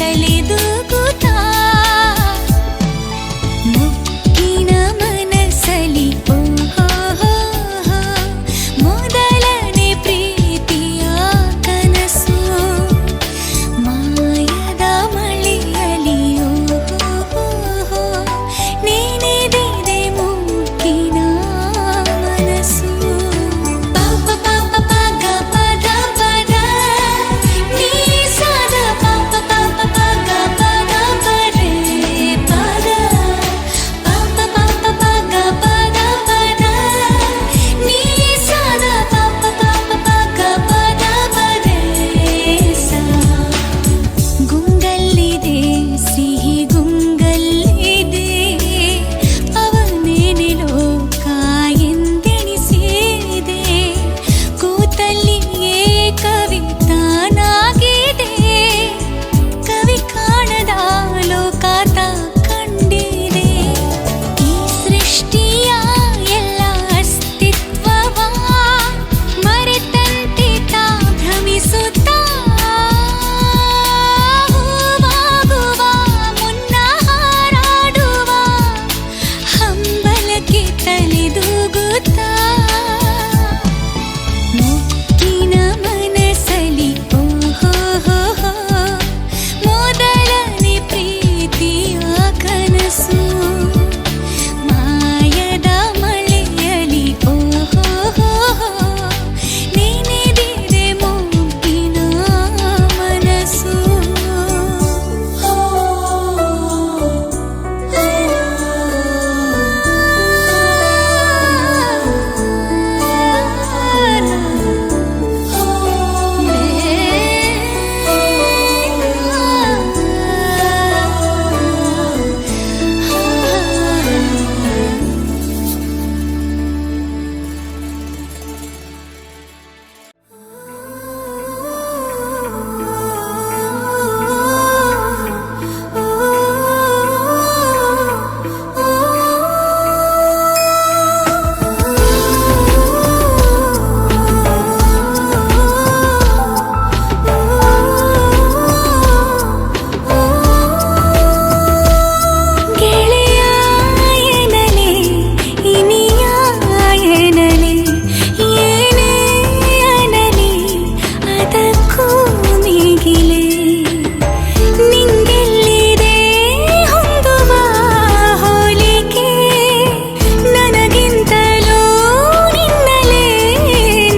ತಲೆದೂಗುತ್ತಾ ಮುಕ್ಕಿನ ಮನಸಲಿ ಓಹೋ ಮೊದಲನೇ ಪ್ರೀತಿಯ ಕನಸು ಮಾಯದ ಮಳೆಯಲಿ ಓಹೋ ನೆನೆದಿದೆ ಮುಕ್ಕಿನ ಮನಸ್ಸು ಪಾಪ ಪಾಪ ಪಗ ಪದ ಪದ ನೀ ಸದ ಪಾಪ ಪಾಪ ಪಗ ಪದ ಪರೆ ಪದ ಪಾಪ ಪಾಪ ಪಗ ಪದ ಪದ ನೀ ಸದ ಪಾಪ ಪಾಪ ಪಗ ಪದ ಪರೆ ಸ ಗುಂಗಲ್ಲಿದೆ ಸಿಹಿ ಗುಂಗಲ್ಲಿದೆ ಅವನೇನೆ ಲೋಕ ಎಂದೆಣಿಸಿದೆ ಕೂತಲ್ಲಿಯೇ ಕವಿತಾನಾಗಿದೆ ಕವಿ ಕಾಣದ ಲೋಕ ತಾ ಕಂಡಿದೆ ಈ ಸೃಷ್ಟಿಯ ಎಲ್ಲ ಅಸ್ತಿತ್ವವ ಮರೆತಂತೆ ತಾ ಭ್ರಮಿಸುತ್ತಾ ಹೂವಾಗುವ ಮುನ್ನ ಹಾರಾಡುವ ಹಂಬಲಕ್ಕೆ ತಲೆದೂಗುತ್ತಾ ಮುಕ್ಕಿನ ಮನಸಲಿ ಓಹೋ ಮೊದಲನೇ ಪ್ರೀತಿಯ ಕನಸು ಮಾಯದ ಮಳೆಯಲಿ ಓಹೋ ನೆನೆದಿದೆ ಮುಕ್ಕಿನ ಮನಸ್ಸು ಗೆಳೆಯ ಎನ್ನಲೆ ಇನಿಯ ಎನ್ನಲೆ ಏನೇ ಅನ್ನಲಿ ಅದಕ್ಕೂ ಮಿಗಿಲೆ ನಿಂಗೆಲ್ಲಿದೆ ಹೊಂದುವ ಹೋಲಿಕೆ ನನಗಿಂತಲೂ ನಿನ್ನಲೇ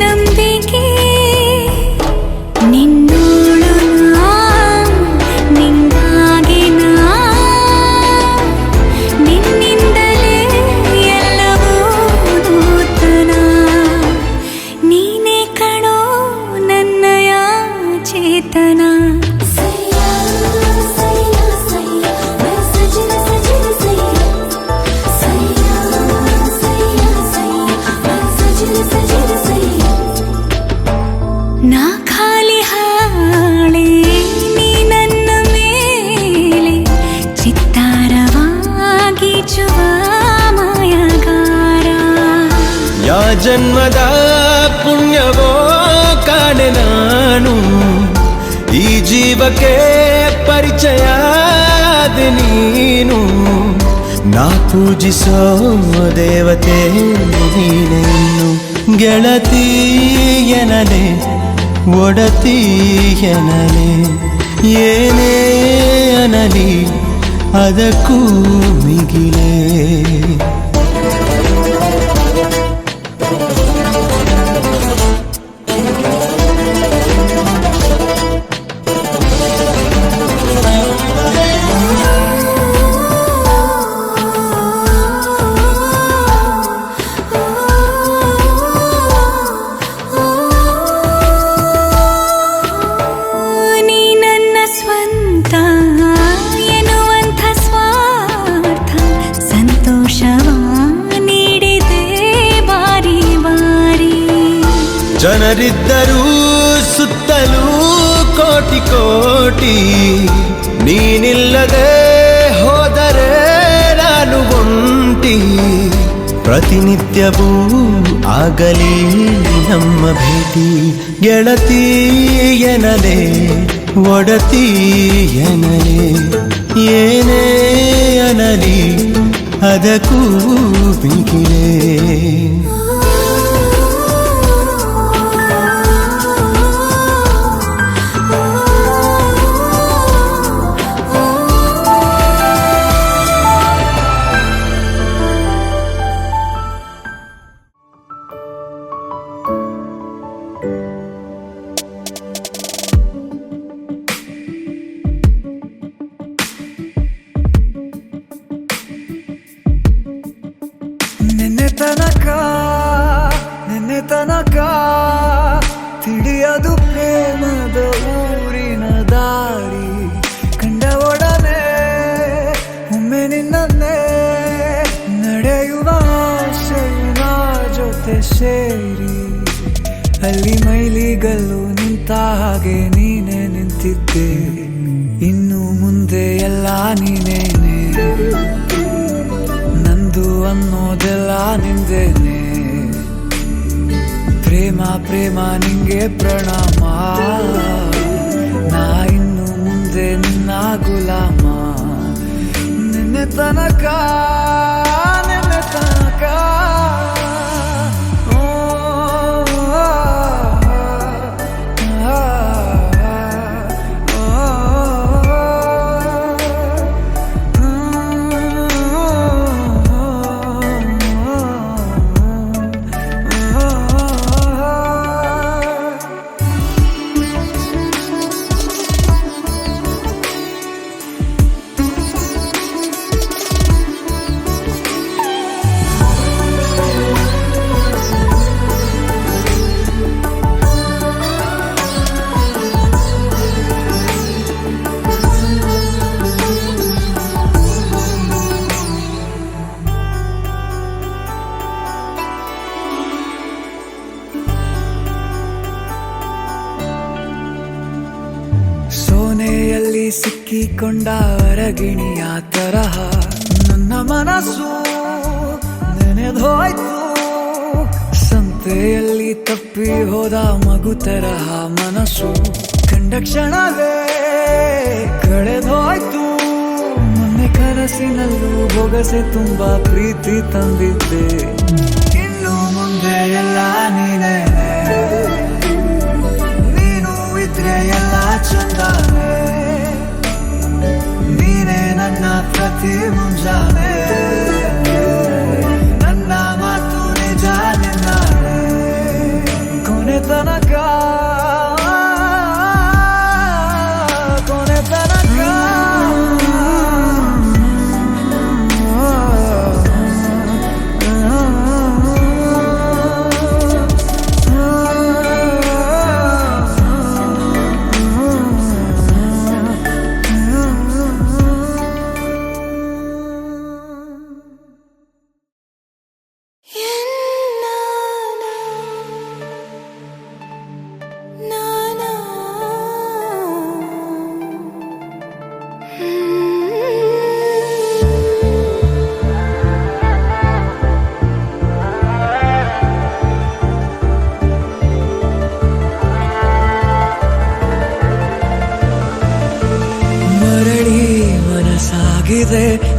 ನಂಬಿಕೆ ನಿನ್ನೋಳು ನಾ ನಿಂಗಾಗಿ ನಾ ನಿನ್ನಿಂದಲೇ ಎಲ್ಲವೂ ನೂತನ ನೀನೇ ಕಣೋ ನನ್ನಯ ಚೇತನ ನಾ ಖಾಲಿ ಹಾಳೆ ನೀ ನನ್ನ ಮೇಲೆ ಚಿತ್ತಾರವಾಗಿಚುವ ಮಾಯಗಾರ ಯಾ ಜನ್ಮದ ಪುಣ್ಯವೋ ಕಾಣೆ ನಾನು ಈ ಜೀವಕ್ಕೆ ಪರಿಚಯ ಆದ ನೀನು ನಾ ಪೂಜಿಸೋ ದೇವತೆ ನೀನೆ ಇನ್ನು ಗೆಳತಿ ಎನ್ನಲೆ ಒಡತಿ ಎನ್ನಲೆ ಏನೇ ಅನ್ನಲಿ ಅದಕ್ಕೂ ಮಿಗಿಲೆ ನೀ ನನ್ನ ಸ್ವಂತ ಎನ್ನುವಂಥ ಸ್ವಾರ್ಥ ಸಂತೋಷವ ನೀಡಿದೆ ಬಾರಿ ಬಾರಿ ಜನರಿದ್ದರೂ ಸುತ್ತಲೂ ಕೋಟಿ ಕೋಟಿ ನೀನಿಲ್ಲದೆ ಹೋದರೆ ನಾನು ಒಂಟಿ ಪ್ರತಿನಿತ್ಯವೂ ಆಗಲಿ ನಮ್ಮ ಭೇಟಿ ಗೆಳತಿ ಎನ್ನಲೆ ಒಡತಿ ಎನಲೆ ಏನೇ ಅನಲಿ ಅದಕ್ಕೂ ಬೆಂಕಿಲೇ. ನಿನ್ನೆ ತನಕ ತಿಳಿಯದು ಪ್ರೇಮದ ಊರಿನ ದಾರಿ. ಕಂಡ ಒಡನೆ ಒಮ್ಮೆ ನಿನ್ನೇ ನಡೆಯುವ ಆಸೆಯ ಜೊತೆ ಸೇರಿ, ಅಲ್ಲಿ ಮೈಲಿಗಲ್ಲು ನಿಂತ ಹಾಗೆ ನೀನೆ ನಿಂತಿದ್ದೆ. ಇನ್ನು ಮುಂದೆ ಎಲ್ಲ ನೀನೇನೆ, ನಂದು ಅನ್ನೋದೆಲ್ಲ ನಿಂದೇನೆ. ಪ್ರೇಮ ಪ್ರೇಮ ನಿಂಗೆ ಪ್ರಣಾಮ, ನಾ ಇನ್ನು ಮುಂದೆ ನಿನ್ನ ಗುಲಾಮ. ನಿನ್ನೆ ತನಕ ಸೋನೆಯಲ್ಲಿ ಸಿಕ್ಕಿಕೊಂಡ ಅರಗಿಣಿಯ ತರಹ ನನ್ನ ಮನಸ್ಸು ನೆನೆದೋಯ್ತು. ಸಂತೆಯಲ್ಲಿ ತಪ್ಪಿ ಹೋದ ಮಗು ತರಹ ಮನಸ್ಸು ಕಂಡ ಕ್ಷಣವೇ ಕಳೆದೋಯ್ತು. ಮೊನ್ನೆ ಕನಸಿನಲ್ಲೂ ಬೊಗಸೆ ತುಂಬಾ ಪ್ರೀತಿ ತಂದಿದ್ದೆ. ಇನ್ನು ಮುಂದೆ ಎಲ್ಲ ನೀನೇ, ನೀನು ಇದ್ರೆ ಎಲ್ಲ ಚಂದಾನೆ. ನೀನೇ ನನ್ನ ಪ್ರತಿ ಮುಂಜಾನೆ, ನನ್ನ ಮಾತು ನಿಜ ನಿನ್ನಾನೆ. ಕೊನೆ ತನಕ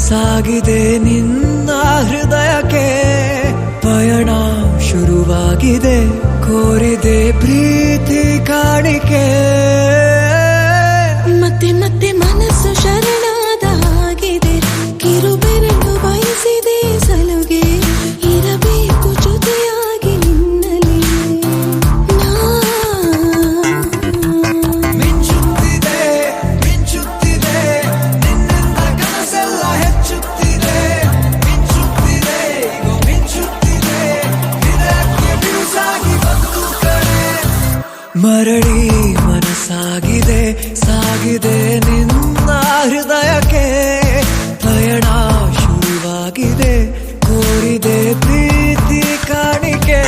ಸಾಗಿದೆ ನಿನ್ನ ಹೃದಯಕ್ಕೆ. ಪಯಣ ಶುರುವಾಗಿದೆ, ಕೋರಿದೆ ಪ್ರೀತಿ ಕಾಣಿಕೆ. ಮತ್ತೆ ಮತ್ತೆ ಮನಸ್ಸು ಶರಣಾದ ಹಾಗಿದೆ, ಕಿರುಬೆರಳು ಬಯಸಿದೆ ಸಲುಗೆ. ಇರಬೇಕು ಜೊತೆಯಾಗಿ ನಿನ್ನಲಿ ಮಿಂಚುತ್ತಿದೆ ನಿನ್ನಿಂದ ಕನಸೆಲ್ಲ ಹೆಚ್ಚುತ್ತಿದೆ. ಮಿಂಚುತ್ತಿದೆ ಇದಕ್ಕೆ ಬಿರುಸಾಗಿ ಬಂದು ಕಡೆ. ಮರಳಿ ಮನಸ್ಸಾಗಿದೆ, ಸಾಗಿದೆ ನಿನ್ನ ಹೃದಯಕ್ಕೆ. ಪಯಣ ಶುರುವಾಗಿದೆ, ಕೋರಿದೆ ಪ್ರೀತಿ ಕಾಣಿಕೆ.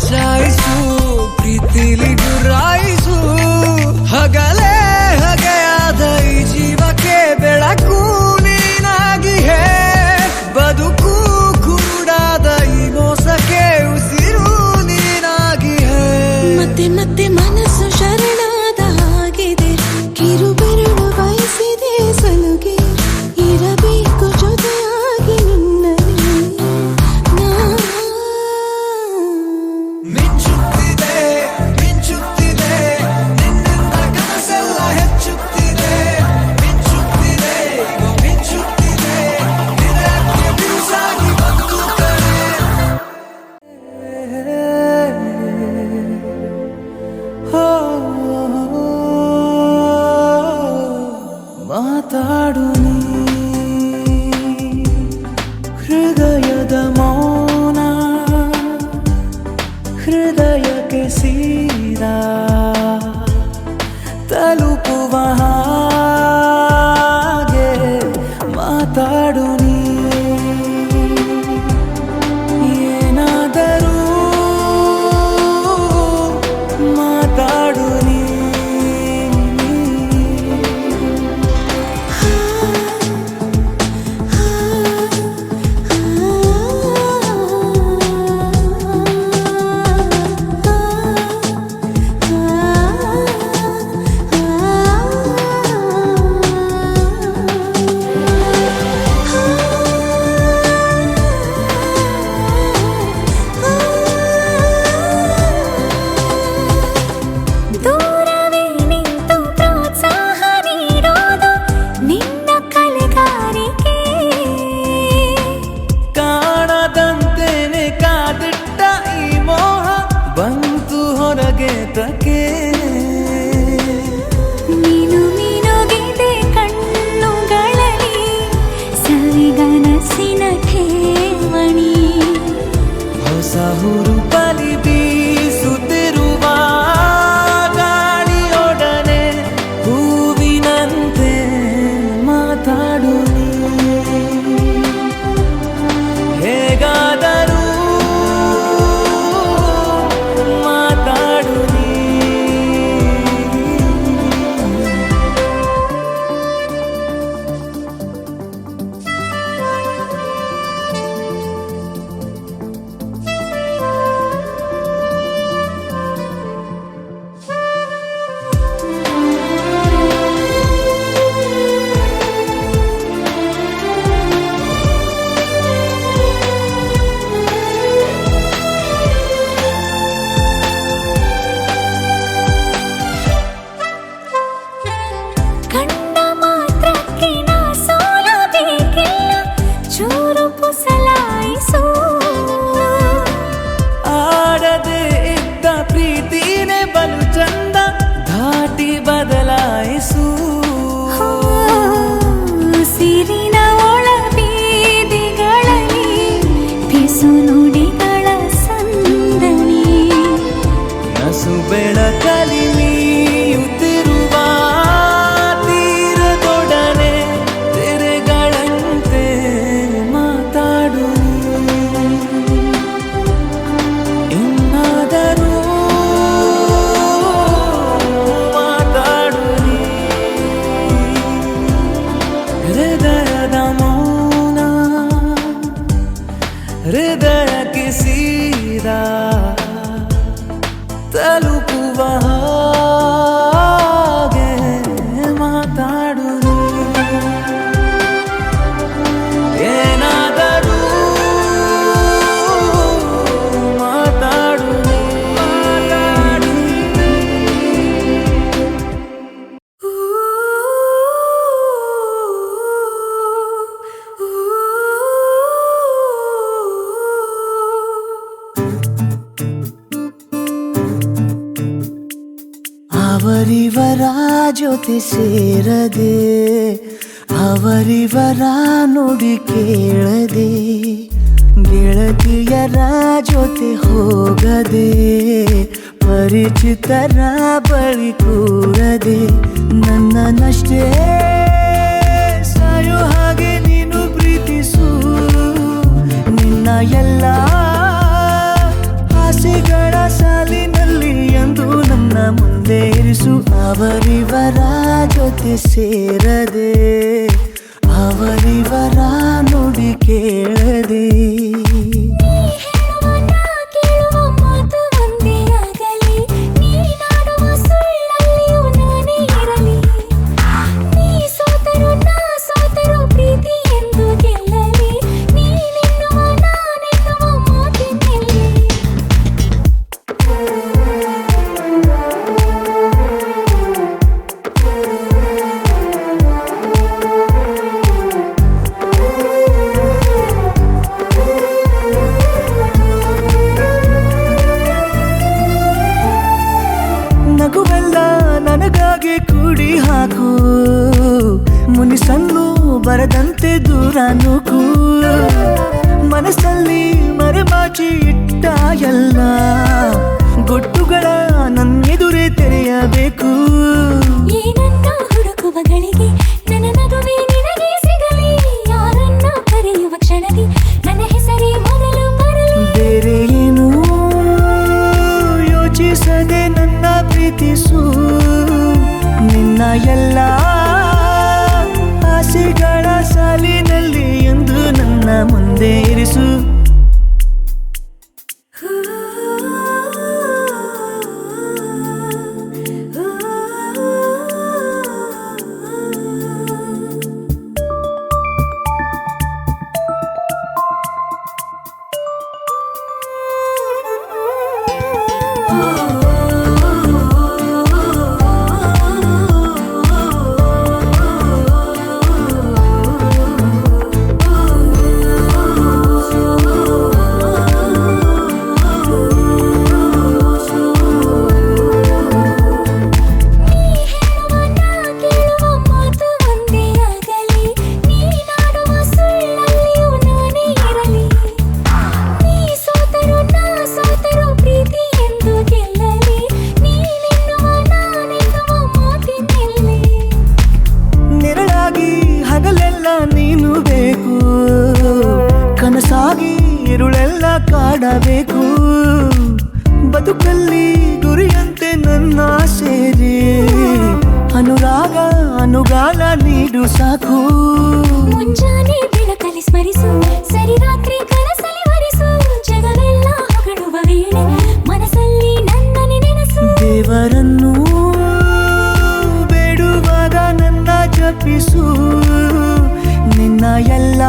ಮಚಾಯಿಸು ಪ್ರೀತಿಲಿ ಗುರಾಯಿಸು ಹಗಲೇ ಹಗೆಯಾದ ಈ ಜೀವಕ್ಕೆ ಬೆಳಕು ನೀನಾಗಿ ಹೇ ಬದುಕು ಕುರುಡಾದ ಈ ಮೋಸಕ್ಕೆ ಉಸಿರು ನೀನಾಗಿ ಹೇ ಮತ್ತೆ ಮತ್ತೆ ಮನಸ್ಸು ಶರಣಾದ ಹಾಗಿದೆ ಕಿರುಬೆರಳು ಬಯಸಿದೆ ಸಲುಗೆ ಇರಬೇಕು ಜೊತೆಯಾಗಿ ನಿನ್ನಲ್ಲಿ ಮಿಂಚುತ್ತಿದೆ ಮಿಂಚುತ್ತಿದೆ ನಿನ್ನಿಂದ ಕನಸೆಲ್ಲ ಹೆಚ್ಚುತ್ತಿದೆ ಮಿಂಚುತ್ತಿದೆ ಮಿಂಚುತ್ತಿದೆ ನಿನಗೆ ಬಿರುಸಾಗಿ ಬಂದು ಕರೆ ಮಾತಾಡು ನೀ ಹೃದಯದ ಮೌನ ಹೃದಯಕ್ಕೆ ಸೀದಾ ತಲುಪುವ ಹಾಗೆ ಮಾತಾಡು ನೀ ಏನಾದರೂ ಮಾತಾಡು ನೀ ದೂರವೇ ನಿಂತು ಪ್ರೋತ್ಸಾಹ ನೀಡೋದು ನಿನ್ನ ಕಲೆಗಾರಿಕೆ ಕಾಣದಂತೆನೆ ಕಾದಿಟ್ಟ ಈ ಮೋಹ ಬಂತು ಹೊರಗೆ ತಕೆ ನೀನು ಮಿನುಗಿದೆ ಕಣ್ಣುಗಳಲ್ಲಿ ಸವಿಗನಸಿನ ಠೇವಣಿ ಹೊಸ ಹುರುಪಲಿ ಬೀಸುತ್ತಿರುವ ಗಾಳಿಯೊಡನೆ ಹೂವಿನಂತೆ ಮಾತಾಡು ನೀ ಹೇಗಾದರೂ ಮಾತಾಡು ನೀ ಕಂಡ ಮಾತ್ರಕ್ಕೆ ನಾ ಸೋಲಬೇಕಿಲ್ಲ ಚೂರು ಪುಸಲಾಯಿಸು ಆಡದೆ ಇದ್ದ ಪ್ರೀತಿನೇ ಬಲು ಚಂದ ಧಾಟಿ ಬದಲಾಯಿಸು ಸಿರಿನ ಒಳ ಬೀದಿಗಳಲ್ಲಿ ಪಿಸು ನುಡಿಗಳ ಸಂದಣಿ ನಸು ಬೆಳಕಲಿ ಮೀಯುತ್ತಿರುವ ತೀರದೊಡನೆ ತೆರೆಗಳಂತೆ ಮಾತಾಡು ಇನ್ನಾದರೂ ಮಾತಾಡು ಹೃದಯದ ಮೌನ ಹೃದಯಕ್ಕೆ ಸೀದಾ ತಲುಪುವ ಹಾಗೆ ಮಾತಾಡು ನೀ. ಏನಾದರೂ ಮಾತಾಡು ನೀ. ಅವರಿವರ ಜೊತೆ ಸೇರದೆ ಅವರಿವರ ನುಡಿ ಕೇಳದೆ ಗೆಳತಿಯರ ಜೊತೆ ಹೋಗದೆ ಪರಿಚಿತರ ಬಳಿ ಕೂರದೆ ನನ್ನನ್ನಷ್ಟೇ ಸಾಯೋ ಹಾಗೆ ನೀನು ಪ್ರೀತಿಸು ನಿನ್ನ ಎಲ್ಲ ಆಸೆಗಳ ಜೊತೆ ಸೇರದೆ ಅವರಿವರ ನುಡಿ ಕೇಳದೆ ಕೇಳುವ ಮಾತು ಒಂದೇ ಆಗಲಿ ನೀನಾಡುವ ಸುಳ್ಳಲ್ಲಿಯೂ ನಾನೇ ಇರಲಿ ನೀ ಸೋತರು ನಾ ಸೋತರು ಪ್ರೀತಿ ಎಂದು ಗೆಲ್ಲಲಿ ನೀನೆನ್ನುವ ನಾನೆನ್ನುವ ಮಾತಿನಲ್ಲಿ ನಗುವೆಲ್ಲ ನನಗಾಗಿ ಕೂಡಿ ಹಾಕು ಮುನಿಸನ್ನು ಬರದಂತೆ ದೂರ ನೂಕು ಮನಸ್ಸಲ್ಲಿ ಮರೆಮಾಚಿ ಇಟ್ಟ ಎಲ್ಲ ಗೊಟ್ಟುಗಳ ನನ್ನೆದುರೇ ತೆರೆಯಬೇಕು ಏನನ್ನ ಹುಡುಕುವ ಗಳಿಗೆ ನನ್ನ ನಗುವೆ ನಿನಗೆ ಸಿಗಲಿ ಯಾರನ್ನ ಕರೆಯುವ ಕ್ಷಣದಿ ನನ್ನ ಹೆಸರೇ ಮೊದಲು ಬರಲಿ ಬೇರೆ ಏನು ಯೋಚಿಸದೆ ನನ್ನ ಪ್ರೀತಿಸು ನಿನ್ನ ಎಲ್ಲ ಆಸೆಗಳ ಸಾಲಿನಲ್ಲಿ ಎಂದು ನನ್ನ ಮುಂದೆ ಇರಿಸು ಕನಸಾಗಿ ಇರುಳೆಲ್ಲ ಕಾಡಬೇಕು ಬದುಕಲ್ಲಿ ಗುರಿಯಂತೆ ನನ್ನ ಸೇರಿ ಅನುರಾಗ ಅನುಗಾಲ ನೀಡು ಸಾಕು ಮುಂಜಾನೆ ಬೆಳಕಲ್ಲಿ ಸ್ಮರಿಸು ಸರಿ ರಾತ್ರಿ ಕನಸಲ್ಲಿ ವರಿಸು ಜಗವೆಲ್ಲ ಹೊಗಳುವ ವೇಳೆ ಮನಸ್ಸಲ್ಲಿ ನನ್ನನೆ ನೆನಸು ದೇವರನ್ನು ಬೇಡುವಾಗ ನನ್ನ ಜಪಿಸು ನಿನ್ನ ಎಲ್ಲ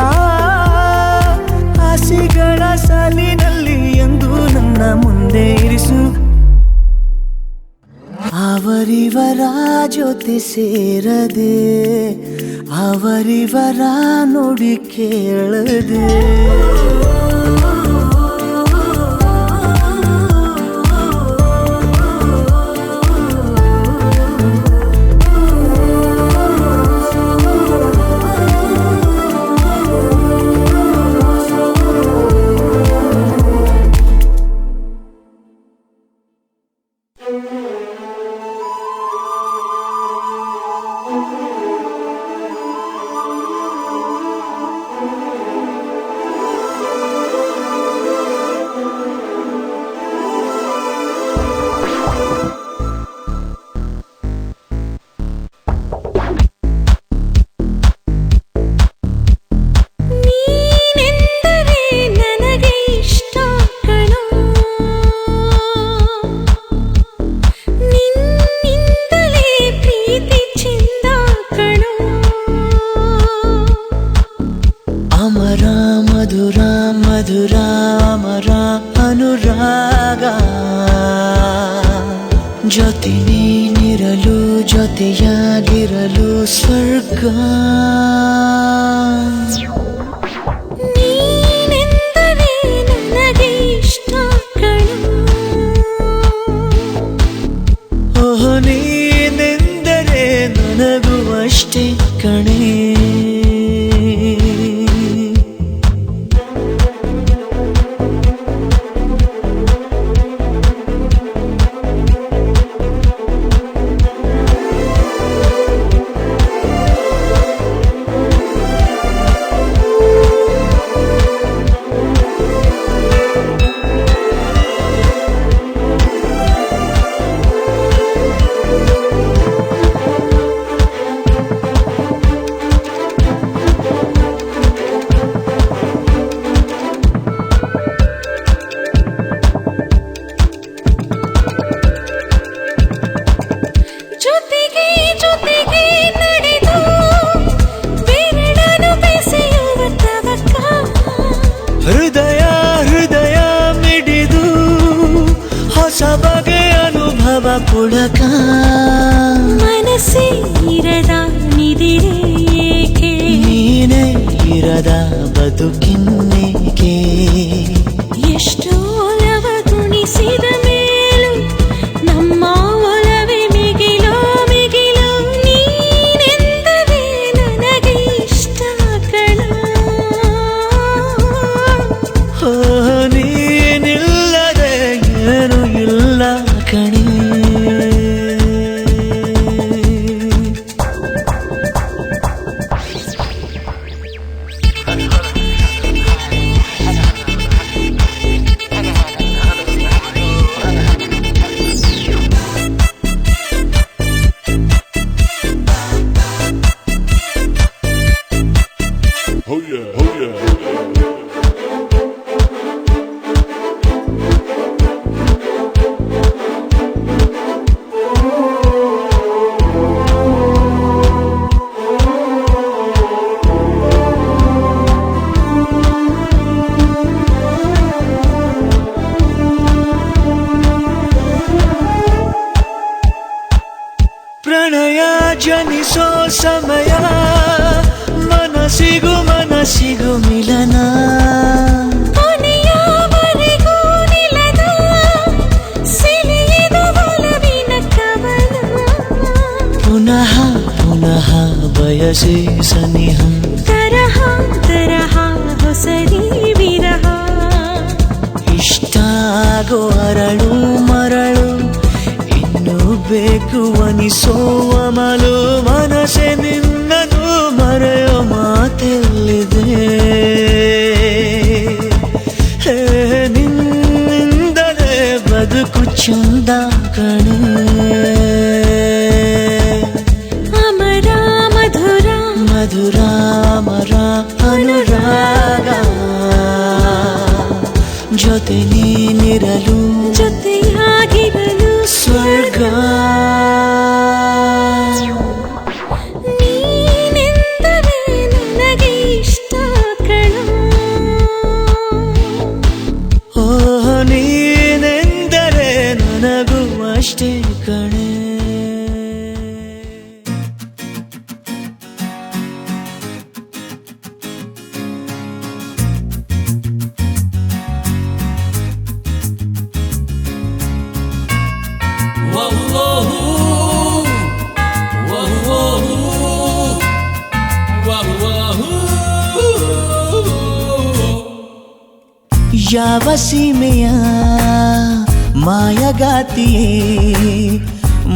ಆಸೆಗಳ ಸಾಲಿನಲ್ಲಿ ಎಂದು ನನ್ನ ಮುಂದೆ ಇರಿಸು ಅವರಿವರ ಜೊತೆ ಸೇರದೆ ಅವರಿವರ ನುಡಿ ಕೇಳದೆ ಮಧುರ ಅಮರ ಅನುರಾಗ ಜೊತೆ ನೀನಿರಲು ಜೊತೆಯಾಗಿರಲು ಸ್ವರ್ಗ ನೀನೆಂದರೆ ನನಗೆ ಇಷ್ಟ ಕಣೋ ಓಹೋ ನೀನೆಂದರೆ ನನಗೂ ಅಷ್ಟೇ ಕಣೆ ಪುಳಕ ಮನಸ್ಸೇ ಇರದ ನಿದಿರೇಕೆ ನೀನೇ ಇರದ ಬದುಕಿನ್ನೇಕೆ ಎಷ್ಟು ಒಲವ ಗುಣಿಸಿದ ಮೇಲೂ ನಮ್ಮ ಒಲವೇ ಮಿಗಿಲೋ ಮಿಗಿಲೋ ನೀನೆಂದರೆ ನನಗೆ ಇಷ್ಟ ಕಣ ಓ ನೀನಿಲ್ಲದೆ ಏನು ಇಲ್ಲ ಕಣೆ Oh yeah, oh yeah. ಪ್ರಣಯ ಜನಿಸೋ ಸಮಯ ಮನಸ್ಸಿಗೂ ಮಿಲನ ಕೊನೆಯವರೆಗೂ ನಿಲ್ಲದ ಸೆಳೆಯದ ಒಲವಿನ ಕವನ ಪುನಃ ಪುನಃ ಬಯಸಿ ಸನಿಹ ತರಹ ತರಹ ಹೊಸರಿ ವಿರಹ ಇಷ್ಟಾಗೋ ಅರಳು ಮರಳು ಇನ್ನು ಬೇಕು ಅನಿಸೋ ಅಮಲು ಮನಸ್ಸೆ ನಿನ್ನನು ಮರೆಯೋ ಮಾತೆಲ್ಲಿದೆ ಹೇ ನಿನ್ನಿಂದಲೇ ಬದುಕು ಚಂದ ಕಣೆ ಅಮರ ಮಧುರ ಮಧುರ ಮರ ಅನುರಾಗ ಜೊತೆ ನೀನಿರಲು ಜೊತೆಯಾಗಿರಲು ಸ್ವರ್ಗ ನೀನೆಂದರೆ ನನಗೆ ಇಷ್ಟ ಕಣ ಓ ನೀನೆಂದರೆ ನನಗೂ ಅಷ್ಟೇ ಕಣೆ ಯಾವ ಸೀಮೆಯ ಮಾಯಗಾತಿಯೇ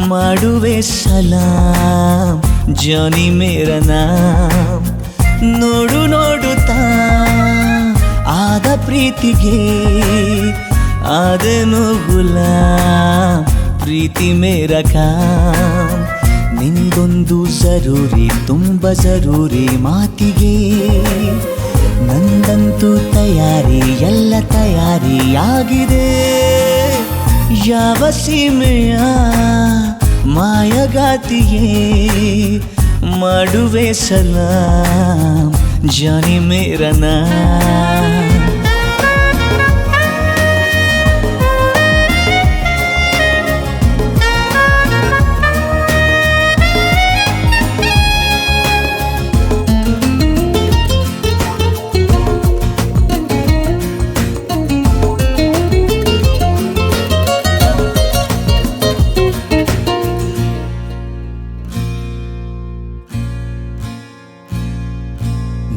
ಮಾಡುವೆ ಸಲಾಂ ಜಾನಿ ಮೇರ ನಾಮ್ ನೋಡು ನೋಡುತ್ತಾ ಆದ ಪ್ರೀತಿಗೆ ಆದನು ಗುಲಾಮ್ ಪ್ರೀತಿ ಮೇರ ಕಾಮ್ ನಿಂದೊಂದು ಜರೂರಿ ತುಂಬ ಜರೂರಿ ಮಾತಿಗೆ ನಂದಂತೂ ತಯಾರಿ ಎಲ್ಲ ತಯಾರಿಯಾಗಿದೆ ಯಾವ ಸೀಮೆಯ ಮಾಯಗಾತಿಯೇ ಮಾಡುವೆ ಸಲಾಂ ಜಾನಿ ಮೇರ ನಾಮ್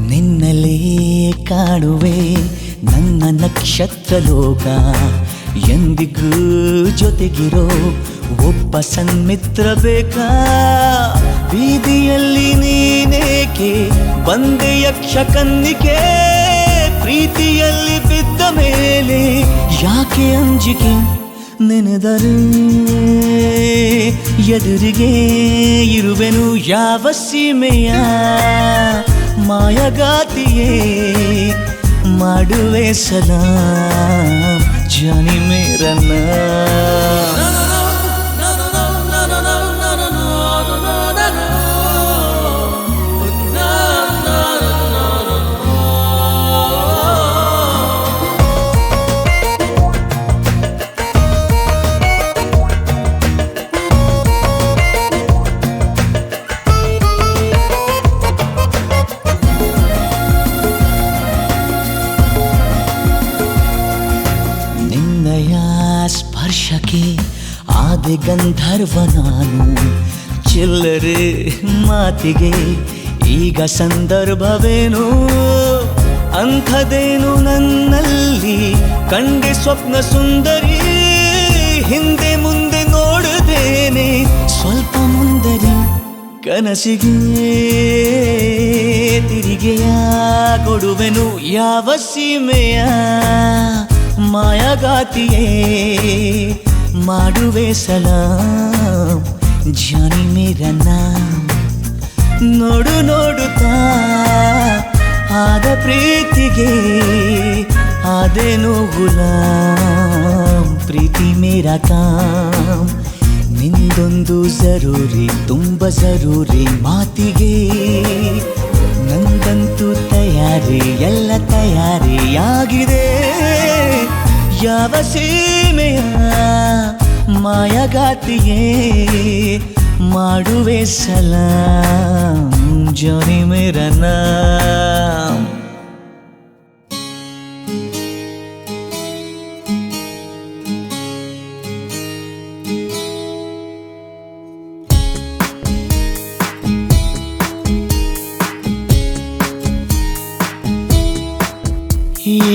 ನಿನ್ನಲೇ ಕಾಣುವೆ ನನ್ನ ನಕ್ಷತ್ರ ಲೋಕ ಎಂದಿಗೂ ಜೊತೆಗಿರೋ ಒಬ್ಬ ಸನ್ಮಿತ್ರ ಬೇಕಾ ಬೀದಿಯಲ್ಲಿ ನೀನೇಕೆ ಬಂದೆ ಯಕ್ಷ ಕನ್ನಿಕೆ ಪ್ರೀತಿಯಲ್ಲಿ ಬಿದ್ದ ಮೇಲೆ ಯಾಕೆ ಅಂಜಿಕೆ ನೆನೆದರೆ ಎದುರಿಗೆ ಇರುವೆನು ಯಾವ ಸೀಮೆಯ ಮಾಯಗಾತಿಯೇ ಮಾಡುವೆ ಸಲಾಂ ಜಾನಿ ಮೇರ ನಾಮ್ ಆದೆ ಗಂಧರ್ವ ನಾನು ಚಿಲ್ಲರೆ ಮಾತಿಗೆ ಈಗ ಸಂದರ್ಭವೇನು ಅಂಥದೇನು ನನ್ನಲ್ಲಿ ಕಂಡೆ ಸ್ವಪ್ನ ಸುಂದರಿ ಹಿಂದೆ ಮುಂದೆ ನೋಡದೇನೆ ಸ್ವಲ್ಪ ಮುಂದರಿ ಕನಸಿಗೆ ತಿರಿಗೆಯ ಕೊಡುವೆನು ಯಾವ ಸೀಮೆಯ ಮಾಯಗಾತಿಯೇ ಮಾಡುವೆ ಸಲಾಂ ಜಾನಿ ಮೇರ ನಾಮ್ ನೋಡು ನೋಡುತ್ತಾ ಆದ ಪ್ರೀತಿಗೆ ಆದೇನು ಗುಲಾಮ್ ಪ್ರೀತಿ ಮೇರ ಕಾಮ್ ನಿಂದೊಂದು ಜರೂರಿ ತುಂಬ ಜರೂರಿ ಮಾತಿಗೆ ನಂದಂತೂ ತಯಾರಿ ಎಲ್ಲ ತಯಾರಿಯಾಗಿದೆ ಯಾವ ಸೀಮೆಯ ಮಾಯಗಾತಿಯೇ ಮಾಡುವೆ ಸಲಾಂ ಜಾನಿ ಮೇರ ನಾಮ್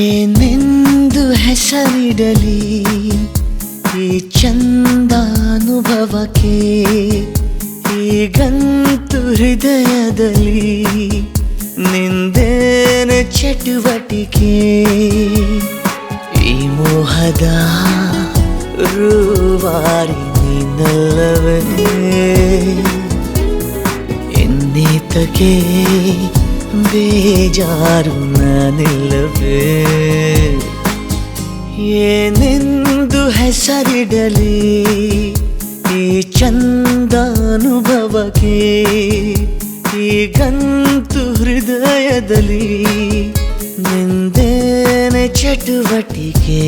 ಏನೆಂದು ಹೆಸರಿಡಲಿ ಈ ಚಂದಾನುಭವಕ್ಕೆ ಈಗಂತೂ ಹೃದಯದಲ್ಲಿ ನಿಂದೇನೆ ಚಟುವಟಿಕೆ ಈ ಮೋಹದ ರೂವಾರಿ ನೀನಲ್ಲವೇ ಎನ್ನೇತಕ್ಕೆ ಬೇಜಾರು ನಾನಿಲ್ಲವೇ ಏನೆಂದು ಹೆಸರಿಡಲಿ ಈ ಚಂದಾನುಭವಕ್ಕೆ ಈಗಂತೂ ಹೃದಯದಲ್ಲಿ ನಿಂದೇನೆ ಚಟುವಟಿಕೆ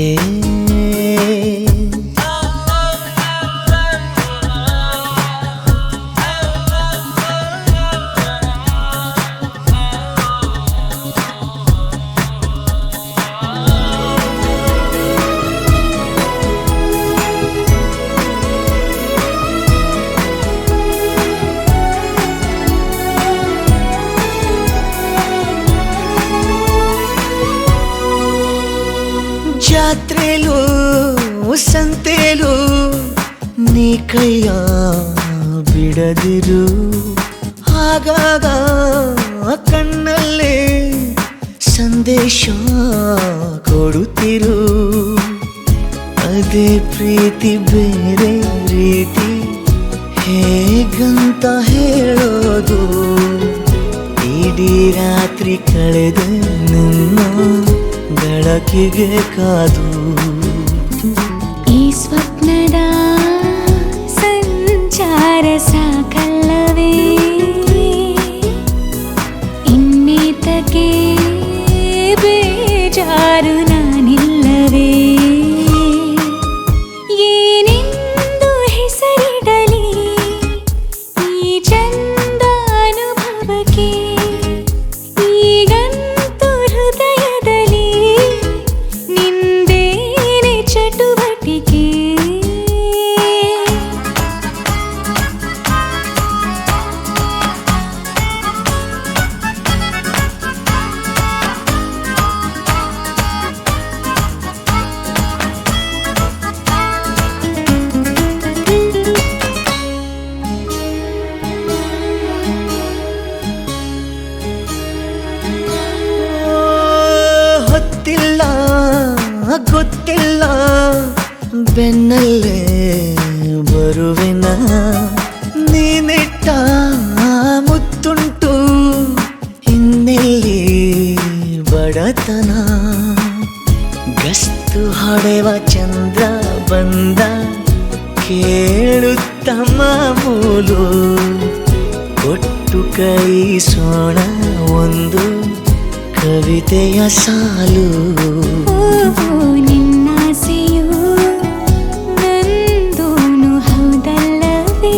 ಜಾತ್ರೆಲೂ ಸಂತೆಲೂ ನೀ ಕೈಯ ಬಿಡದಿರು ಆಗಾಗ ಕಣ್ಣಲ್ಲೇ ಸಂದೇಶ ಕೊಡುತ್ತಿರು ಅದೇ ಪ್ರೀತಿ ಬೇರೆ ರೀತಿ ಹೇಗಂತ ಹೇಳೋದು ಇಡೀ ರಾತ್ರಿ ಕಳೆದ ನನ್ನ ಬೆಳಕಿಗೆ ಕಾದು ಈ ಸ್ವಪ್ನದ ಸಂಚಾರ ಸಾಕಲ್ಲವೇ ಇನ್ನೀತಕ್ಕೆ ಬೇಜಾರು ನಾನಿಲ್ಲವೇ ಏನೆಂದು ಹೆಸರಿಡಲಿ ಈ ಚಂದಾನುಭವಕ್ಕೆ ಈಗಂತೂ ಹೃದಯದಲ್ಲಿ ನಿಂದೇನೆ ಚಟುವಟಿಕೆ ಹೊತ್ತಿಲ್ಲ ಗೊತ್ತಿಲ್ಲ ಬೆನ್ನಲ್ಲೇ ಬರುವೆನ ನೀನಿಟ್ಟ ಮುತ್ತುಂಟು ಇನ್ನೆಲ್ಲಿ ಬಡತನ ಗಸ್ತು ಹೊಡೆವ ಚಂದ್ರ ಬಂದ ಕೇಳುತ್ತ ಮಾಮೂಲು ಕೊಟ್ಟು ಕೈಸೋಣ ಒಂದು ಕವಿತೆಯ ಸಾಲು ನಿನ್ನಾಸೆಯು ನಂದೂನು ಹೌದಲ್ಲವೇ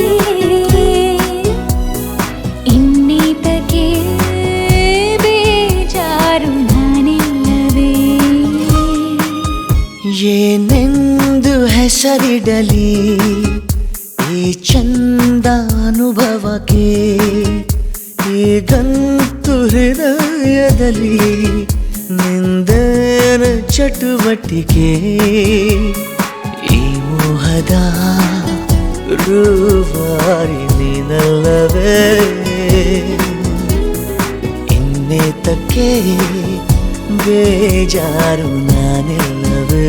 ಇನ್ನೀತಕ್ಕೆ ಬೇಜಾರು ನಾನಿಲ್ಲವೇ ಏನೆಂದು ಹೆಸರಿಡಲಿ ಹೃದಯದಲ್ಲಿ ನಿಂದನ ಚಟುವಟಿಕೆ ಈ ಮೋಹದ ರೂವಾರಿ ನೀನಲ್ಲವೇ ಇನ್ನೇತಕ್ಕೆ ಬೇಜಾರು ನಾನಿಲ್ಲವೇ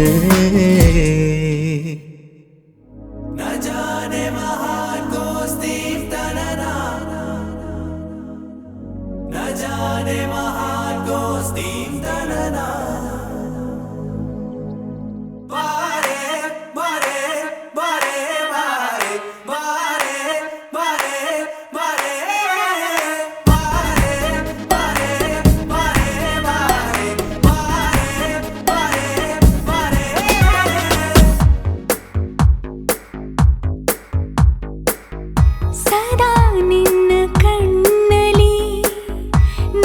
ಸದಾ ನಿನ್ನ ಕಣ್ಣಲಿ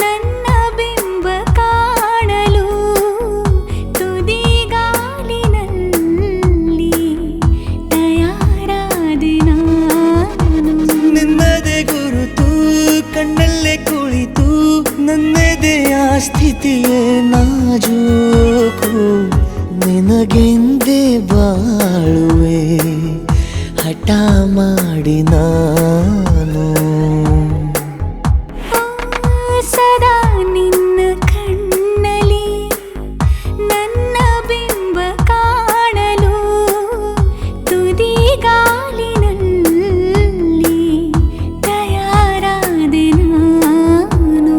ನನ್ನ ಬಿಂಬ ಕಾಣಲು ತುದಿಗಾಲಿನಲ್ಲಿ ತಯಾರಾದೆ ನಾನು ನಿನ್ನದೇ ಗುರುತು ಕಣ್ಣಲ್ಲೇ ಕುಳಿತು ನನ್ನದೆಯ ಸ್ಥಿತಿಯೇ ನಾಜೂಕು ನಿನಗೆಂದೇ ಬಾಳುವೆ ಹಠ ಮಾಡಿ ನಾನು ಸದಾ ನಿನ್ನ ಕಣ್ಣಲಿ ನನ್ನ ಬಿಂಬ ಕಾಣಲು ತುದಿಗಾಲಿನಲ್ಲಿ ತಯಾರಾದೆ ನಾನು